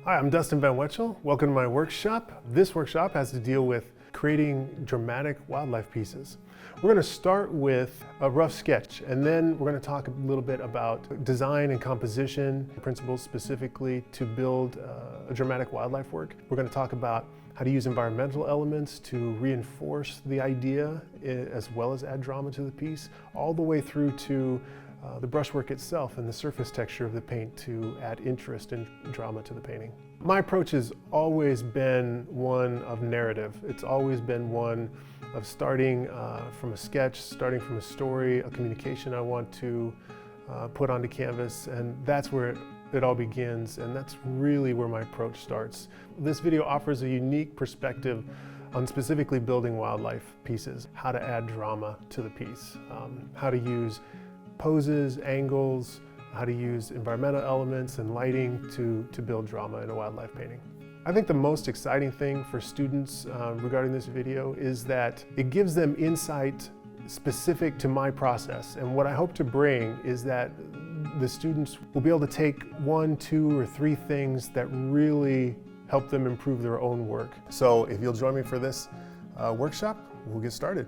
Hi, I'm Dustin Van Wetchel. Welcome to my workshop. This workshop has to deal with creating dramatic wildlife pieces. We're going to start with a rough sketch, and then we're going to talk a little bit about design and composition principles specifically to build a dramatic wildlife work. We're going to talk about how to use environmental elements to reinforce the idea as well as add drama to the piece, all the way through to the brushwork itself and the surface texture of the paint to add interest and drama to the painting. My approach has always been one of narrative. It's always been one of starting from a sketch, starting from a story, a communication I want to put onto canvas, and that's where it all begins, and that's really where my approach starts. This video offers a unique perspective on specifically building wildlife pieces, how to add drama to the piece, how to use poses, angles, how to use environmental elements and lighting to build drama in a wildlife painting. I think the most exciting thing for students regarding this video is that it gives them insight specific to my process. And what I hope to bring is that the students will be able to take 1, 2, or 3 things that really help them improve their own work. So if you'll join me for this workshop, we'll get started.